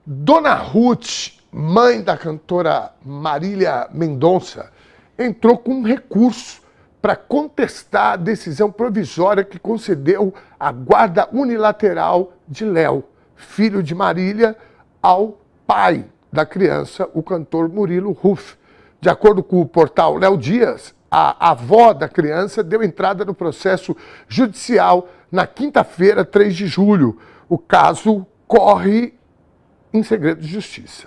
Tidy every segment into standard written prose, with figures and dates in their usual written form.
Dona Ruth, mãe da cantora Marília Mendonça, entrou com um recurso para contestar a decisão provisória que concedeu a guarda unilateral de Léo, filho de Marília, ao pai da criança, o cantor Murilo Huff. De acordo com o portal Léo Dias, a avó da criança deu entrada no processo judicial na quinta-feira, 3 de julho. O caso corre em segredo de justiça.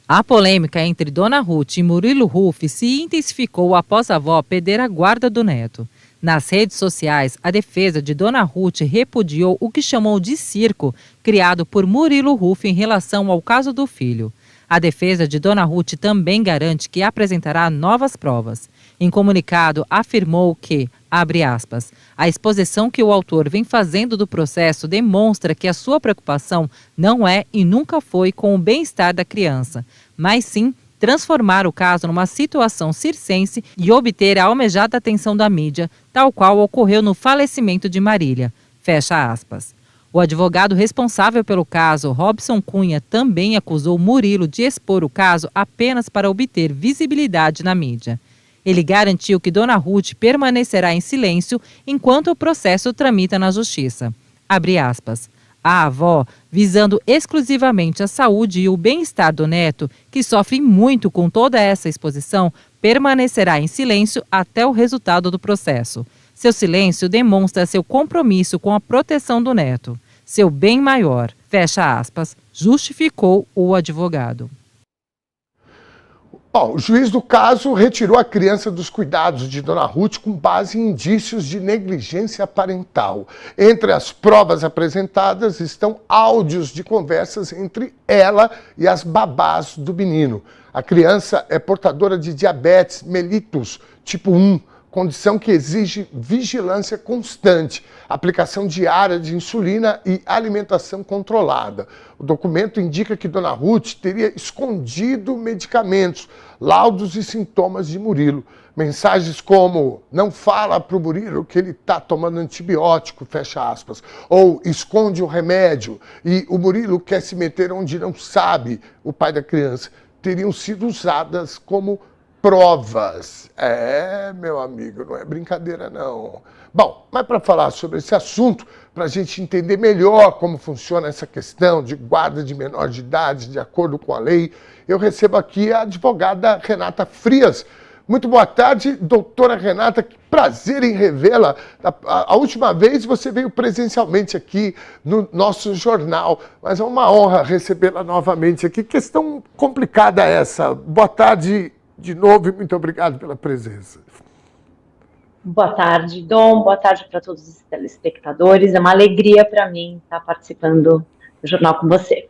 A polêmica entre Dona Ruth e Murilo Huff se intensificou após a avó perder a guarda do neto. Nas redes sociais, a defesa de Dona Ruth repudiou o que chamou de circo criado por Murilo Huff em relação ao caso do filho. A defesa de Dona Ruth também garante que apresentará novas provas. Em comunicado, afirmou que, abre aspas, a exposição que o autor vem fazendo do processo demonstra que a sua preocupação não é e nunca foi com o bem-estar da criança, mas sim transformar o caso numa situação circense e obter a almejada atenção da mídia, tal qual ocorreu no falecimento de Marília. Fecha aspas. O advogado responsável pelo caso, Robson Cunha, também acusou Murilo de expor o caso apenas para obter visibilidade na mídia. Ele garantiu que Dona Ruth permanecerá em silêncio enquanto o processo tramita na justiça. Abre aspas. A avó, visando exclusivamente a saúde e o bem-estar do neto, que sofre muito com toda essa exposição, permanecerá em silêncio até o resultado do processo. Seu silêncio demonstra seu compromisso com a proteção do neto, seu bem maior, fecha aspas, justificou o advogado. O juiz do caso retirou a criança dos cuidados de Dona Ruth com base em indícios de negligência parental. Entre as provas apresentadas estão áudios de conversas entre ela e as babás do menino. A criança é portadora de diabetes mellitus tipo 1, condição que exige vigilância constante, aplicação diária de insulina e alimentação controlada. O documento indica que Dona Ruth teria escondido medicamentos, laudos e sintomas de Murilo. Mensagens como, não fala para o Murilo que ele está tomando antibiótico, fecha aspas, ou esconde o remédio e o Murilo quer se meter onde não sabe, o pai da criança, teriam sido usadas como provas. Meu amigo, não é brincadeira não. Bom, mas para falar sobre esse assunto, para a gente entender melhor como funciona essa questão de guarda de menor de idade, de acordo com a lei, eu recebo aqui a advogada Renata Frias. Muito boa tarde, doutora Renata, que prazer em revê-la. A última vez você veio presencialmente aqui no nosso jornal, mas é uma honra recebê-la novamente aqui. Questão complicada essa. Boa tarde de novo e muito obrigado pela presença. Boa tarde, Dom. Boa tarde para todos os telespectadores. É uma alegria para mim estar participando do jornal com você.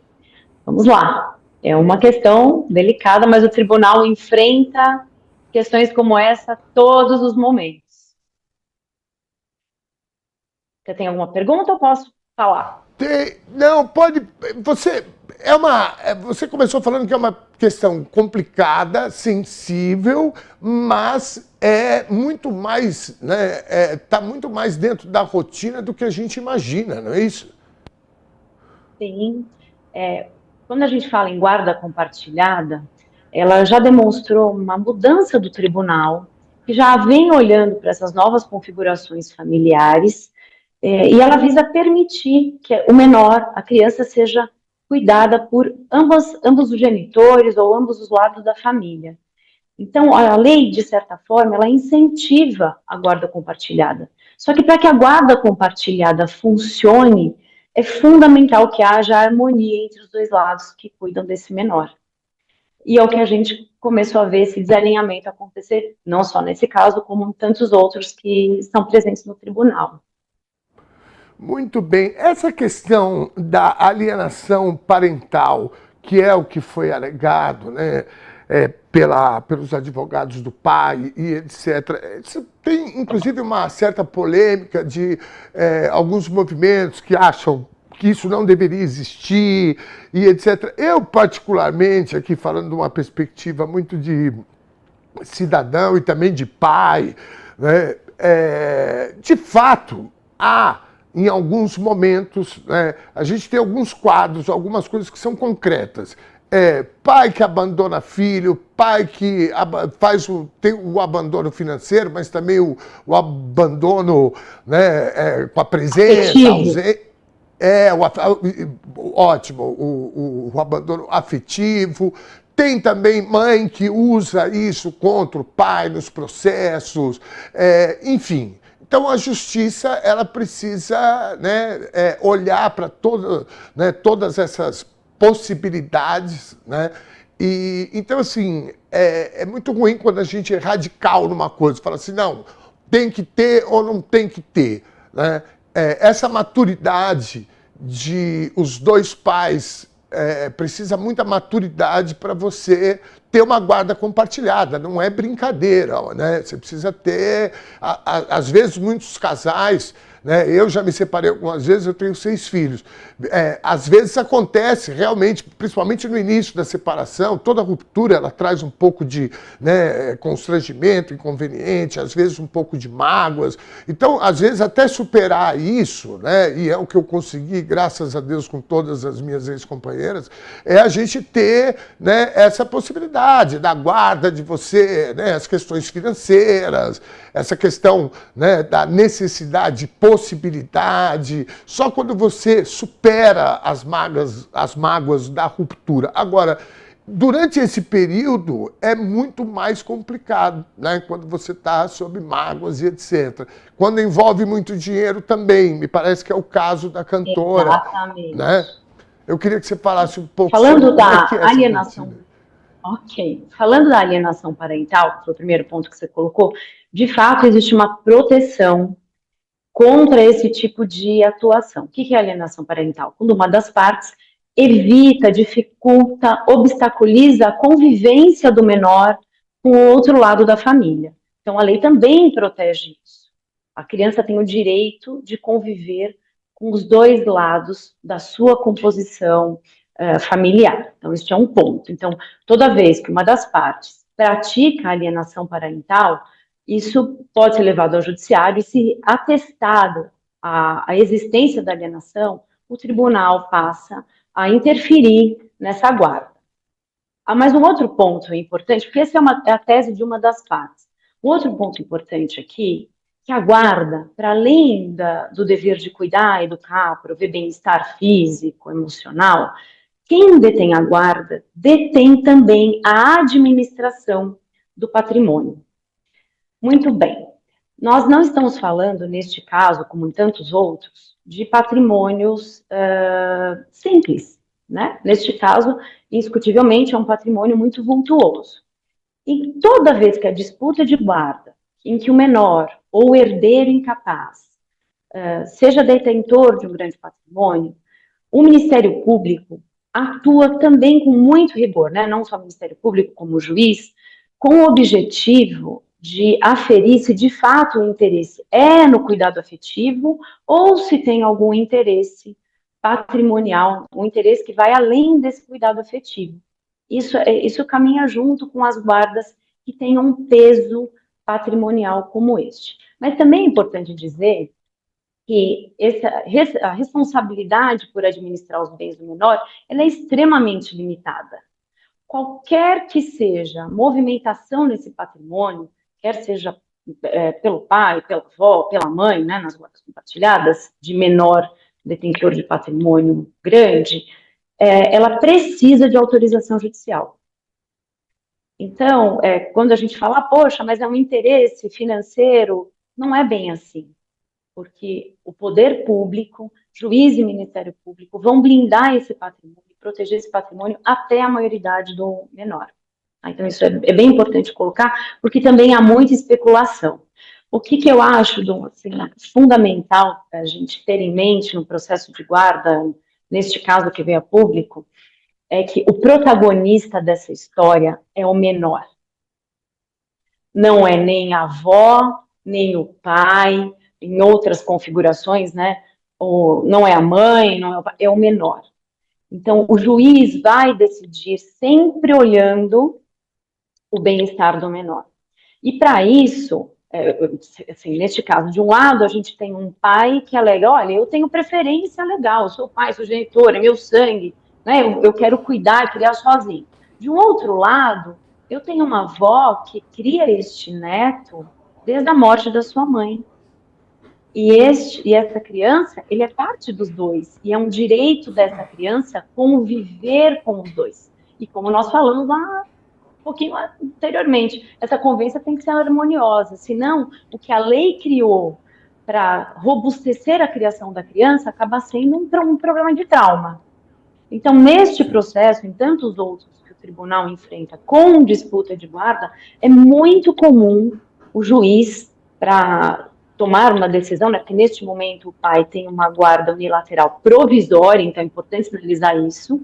Vamos lá. É uma questão delicada, mas o tribunal enfrenta questões como essa todos os momentos. Você tem alguma pergunta ou posso falar? Não, pode. Você começou falando que é uma questão complicada, sensível, mas é muito mais, né? Está muito mais dentro da rotina do que a gente imagina, não é isso? Sim. Quando a gente fala em guarda compartilhada, ela já demonstrou uma mudança do tribunal, que já vem olhando para essas novas configurações familiares, e ela visa permitir que o menor, a criança, seja cuidada por ambos os genitores ou ambos os lados da família. Então, a lei, de certa forma, ela incentiva a guarda compartilhada. Só que para que a guarda compartilhada funcione, é fundamental que haja harmonia entre os dois lados que cuidam desse menor. E é o que a gente começou a ver esse desalinhamento acontecer, não só nesse caso, como em tantos outros que estão presentes no tribunal. Muito bem. Essa questão da alienação parental, que é o que foi alegado, né, pelos advogados do pai e etc. Tem, inclusive, uma certa polêmica de alguns movimentos que acham que isso não deveria existir e etc. Eu, particularmente, aqui falando de uma perspectiva muito de cidadão e também de pai, né, de fato, há em alguns momentos, né, a gente tem alguns quadros, algumas coisas que são concretas. Pai que abandona filho, pai que tem o abandono financeiro, mas também o abandono, né, com a presença, ausência. Ótimo, o abandono afetivo. Tem também mãe que usa isso contra o pai nos processos, enfim. Então, a justiça ela precisa, né, olhar para né, todas essas possibilidades, né? E, então, assim, é muito ruim quando a gente é radical numa coisa, fala assim, não, tem que ter ou não tem que ter, né? Essa maturidade de os dois pais, precisa muita maturidade para você ter uma guarda compartilhada, não é brincadeira, né? Você precisa ter, às vezes, muitos casais, né? Eu já me separei algumas vezes, eu tenho 6 filhos. Às vezes acontece realmente, principalmente no início da separação, toda ruptura ela traz um pouco de, né, constrangimento, inconveniente, às vezes um pouco de mágoas. Então, às vezes, até superar isso, né, e é o que eu consegui, graças a Deus, com todas as minhas ex-companheiras, é a gente ter, né, essa possibilidade da guarda de você, né, as questões financeiras, essa questão, né, da necessidade, possibilidade, só quando você supera as mágoas da ruptura. Agora, durante esse período é muito mais complicado, né, quando você está sob mágoas e etc. Quando envolve muito dinheiro também, me parece que é o caso da cantora. Exatamente. Né? Eu queria que você falasse um pouco falando sobre da como é alienação. Ok. Falando da alienação parental, que foi o primeiro ponto que você colocou, de fato existe uma proteção contra esse tipo de atuação. O que é alienação parental? Quando uma das partes evita, dificulta, obstaculiza a convivência do menor com o outro lado da família. Então, a lei também protege isso. A criança tem o direito de conviver com os dois lados da sua composição familiar. Então, isso é um ponto. Então, toda vez que uma das partes pratica a alienação parental, isso pode ser levado ao judiciário e, se atestado a existência da alienação, o tribunal passa a interferir nessa guarda. Mas um outro ponto importante, porque essa é a tese de uma das partes. Um outro ponto importante aqui, que a guarda, para além do dever de cuidar, educar, prover bem-estar físico, emocional, quem detém a guarda detém também a administração do patrimônio. Muito bem. Nós não estamos falando, neste caso, como em tantos outros, de patrimônios simples, né? Neste caso, indiscutivelmente, é um patrimônio muito vultuoso. E toda vez que a disputa de guarda, em que o menor ou o herdeiro incapaz seja detentor de um grande patrimônio, o Ministério Público atua também com muito rigor, né? Não só o Ministério Público, como o juiz, com o objetivo de aferir se de fato o interesse é no cuidado afetivo ou se tem algum interesse patrimonial, um interesse que vai além desse cuidado afetivo. Isso caminha junto com as guardas que tenham um peso patrimonial como este. Mas também é importante dizer que a responsabilidade por administrar os bens do menor, ela é extremamente limitada. Qualquer que seja a movimentação nesse patrimônio, quer seja pelo pai, pela avó, pela mãe, né, nas guardas compartilhadas, de menor detentor de patrimônio grande, ela precisa de autorização judicial. Então, quando a gente fala, poxa, mas é um interesse financeiro, não é bem assim. Porque o poder público, juiz e Ministério Público, vão blindar esse patrimônio, proteger esse patrimônio até a maioridade do menor. Então, isso é bem importante colocar, porque também há muita especulação. O que eu acho assim, fundamental para a gente ter em mente no processo de guarda, neste caso que veio a público, é que o protagonista dessa história é o menor. Não é nem a avó, nem o pai, em outras configurações, né? Ou não é a mãe, não é o pai, é o menor. Então, o juiz vai decidir sempre olhando o bem-estar do menor. E para isso, assim, neste caso, de um lado, a gente tem um pai que alega, olha, eu tenho preferência legal, eu sou pai, sou genitor, é meu sangue, né? Eu quero cuidar, criar sozinho. De um outro lado, eu tenho uma avó que cria este neto desde a morte da sua mãe. E essa criança, ele é parte dos dois, e é um direito dessa criança conviver com os dois. E como nós falamos lá um pouquinho anteriormente, essa convivência tem que ser harmoniosa, senão o que a lei criou para robustecer a criação da criança acaba sendo um problema de trauma. Então, neste processo, em tantos outros que o tribunal enfrenta com disputa de guarda, é muito comum o juiz, para tomar uma decisão, né, porque neste momento o pai tem uma guarda unilateral provisória, então é importante sinalizar isso.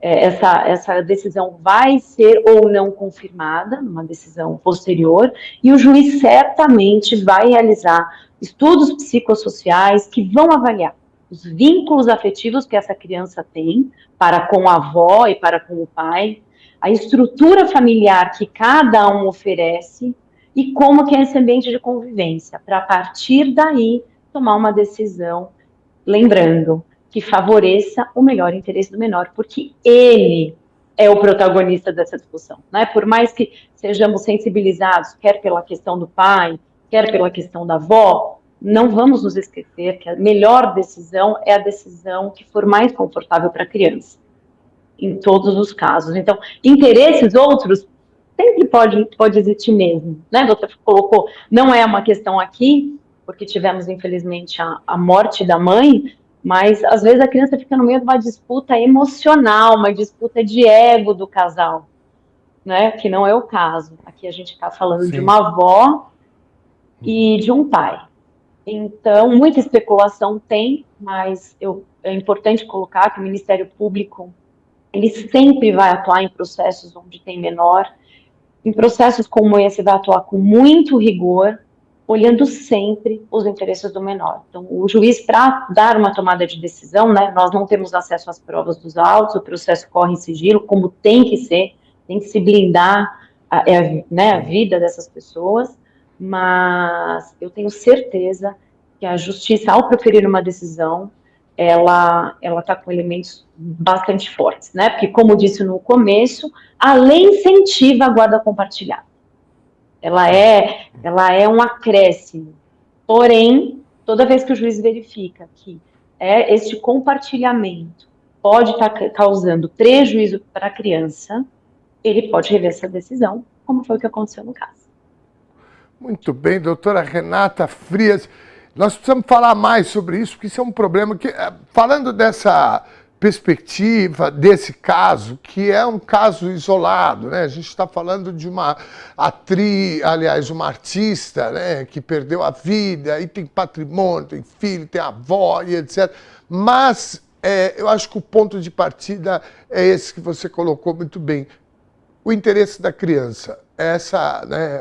Essa decisão vai ser ou não confirmada, numa decisão posterior, e o juiz certamente vai realizar estudos psicossociais que vão avaliar os vínculos afetivos que essa criança tem para com a avó e para com o pai, a estrutura familiar que cada um oferece e como que é esse ambiente de convivência, para a partir daí tomar uma decisão, lembrando que favoreça o melhor interesse do menor, porque ele é o protagonista dessa discussão, né? Por mais que sejamos sensibilizados, quer pela questão do pai, quer pela questão da avó, não vamos nos esquecer que a melhor decisão é a decisão que for mais confortável para a criança, em todos os casos. Então, interesses outros sempre pode existir mesmo, né? Você colocou, não é uma questão aqui, porque tivemos, infelizmente, a morte da mãe, mas às vezes a criança fica no meio de uma disputa emocional, uma disputa de ego do casal, né? Que não é o caso. Aqui a gente está falando Sim. de uma avó e de um pai. Então, muita especulação tem, mas é importante colocar que o Ministério Público, ele sempre vai atuar em processos onde tem menor. Em processos como esse, vai atuar com muito rigor, olhando sempre os interesses do menor. Então, o juiz, para dar uma tomada de decisão, né, nós não temos acesso às provas dos autos, o processo corre em sigilo, como tem que ser, tem que se blindar a vida dessas pessoas, mas eu tenho certeza que a justiça, ao proferir uma decisão, ela está com elementos bastante fortes, né? Porque, como disse no começo, a lei incentiva a guarda compartilhada. Ela é um acréscimo. Porém, toda vez que o juiz verifica que este compartilhamento pode estar causando prejuízo para a criança, ele pode rever essa decisão, como foi o que aconteceu no caso. Muito bem, doutora Renata Frias. Nós precisamos falar mais sobre isso, porque isso é um problema que, falando dessa perspectiva, desse caso, que é um caso isolado, né? A gente está falando de uma atriz, aliás, uma artista, né, que perdeu a vida, e tem patrimônio, tem filho, tem avó e etc. Mas eu acho que o ponto de partida é esse que você colocou muito bem. O interesse da criança.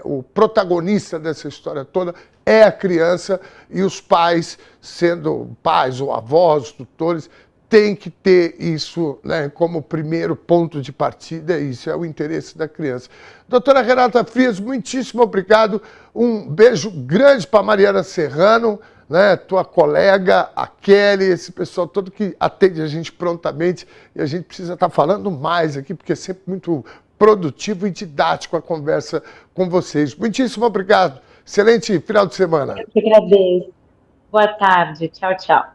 O protagonista dessa história toda é a criança, e os pais, sendo pais ou avós, tutores, têm que ter isso, né, como primeiro ponto de partida, isso é o interesse da criança. Doutora Renata Frias, muitíssimo obrigado, um beijo grande para Mariana Serrano, né, tua colega, a Kelly, esse pessoal todo que atende a gente prontamente, e a gente precisa estar falando mais aqui, porque é sempre muito produtivo e didático a conversa com vocês. Muitíssimo obrigado. Excelente final de semana. Eu que agradeço. Boa tarde. Tchau, tchau.